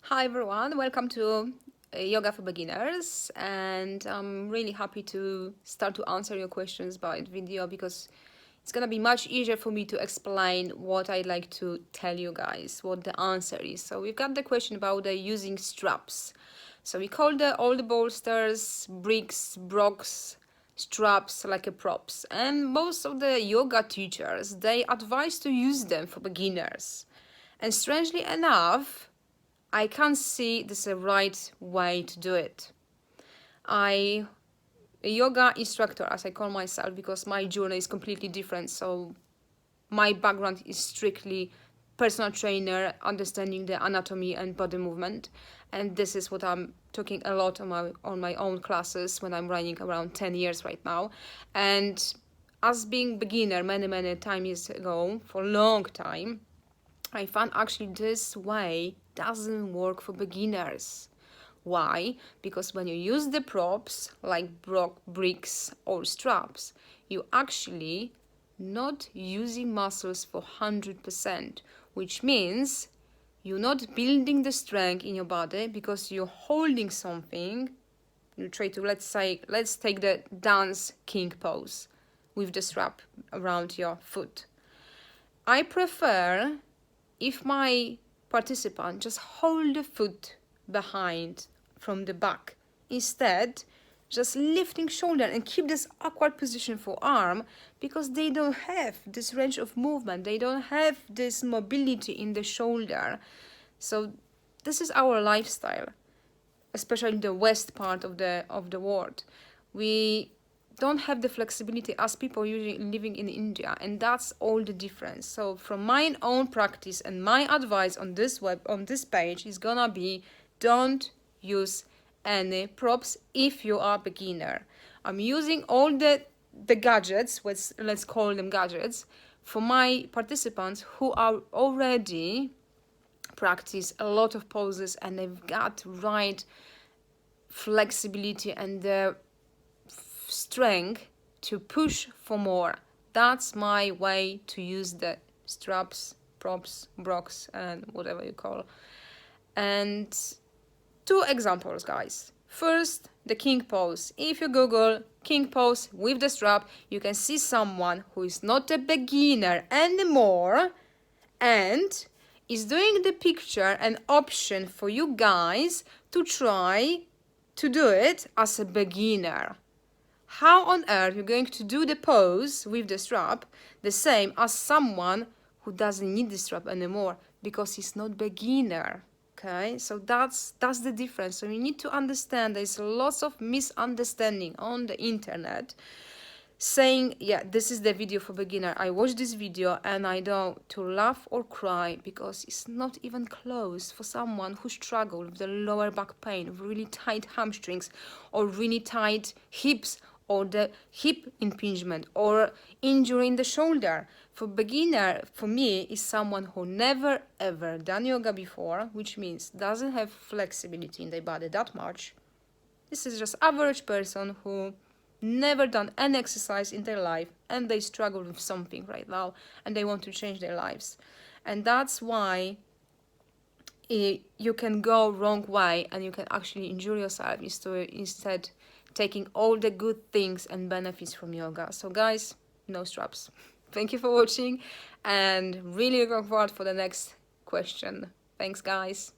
Hi everyone, welcome to Yoga for Beginners, and I'm really happy to start to answer your questions by video because it's gonna be much easier for me to explain what I'd like to tell you guys, what the answer is. So we've got the question about the using straps. So we call all the bolsters, bricks, blocks, straps like a props, and most of the yoga teachers, they advise to use them for beginners. And strangely enough, I can't see this a right way to do it. A yoga instructor, as I call myself, because my journey is completely different. So my background is strictly personal trainer, understanding the anatomy and body movement, and this is what I'm talking a lot on my own classes when I'm running around 10 years right now. And as being beginner many time years ago, for a long time, I found actually this way doesn't work for beginners. Why? Because when you use the props like bricks or straps, you actually not using muscles for 100%, which means you're not building the strength in your body because you're holding something. You try to, let's take the dance king pose with the strap around your foot. I prefer if my participant just hold the foot behind from the back, instead just lifting shoulder and keep this awkward position for arm, because they don't have this range of movement, they don't have this mobility in the shoulder. So this is our lifestyle, especially in the west part of the world. We don't have the flexibility as people usually living in India, and that's all the difference. So from my own practice and my advice on this page is gonna be, don't use any props if you are beginner. I'm using all the gadgets, let's call them gadgets, for my participants who are already practice a lot of poses and they've got right flexibility and the strength to push for more. That's my way to use the straps, props, blocks, and whatever you call. And two examples, guys. First, the king pose. If you Google king pose with the strap, you can see someone who is not a beginner anymore and is doing the picture an option for you guys to try to do it as a beginner. How on earth you're going to do the pose with the strap the same as someone who doesn't need the strap anymore because he's not beginner? Okay, so that's the difference. So you need to understand there's lots of misunderstanding on the internet saying, yeah, this is the video for beginner. I watched this video and I don't to laugh or cry because it's not even close for someone who struggled with the lower back pain, really tight hamstrings or really tight hips or the hip impingement or injury in the shoulder. For beginner, for me, is someone who never ever done yoga before, which means doesn't have flexibility in their body that much. This is just average person who never done any exercise in their life and they struggle with something right now and they want to change their lives. And that's why you can go wrong way and you can actually injure yourself instead taking all the good things and benefits from yoga. So guys, no straps. Thank you for watching and really looking forward for the next question. Thanks guys.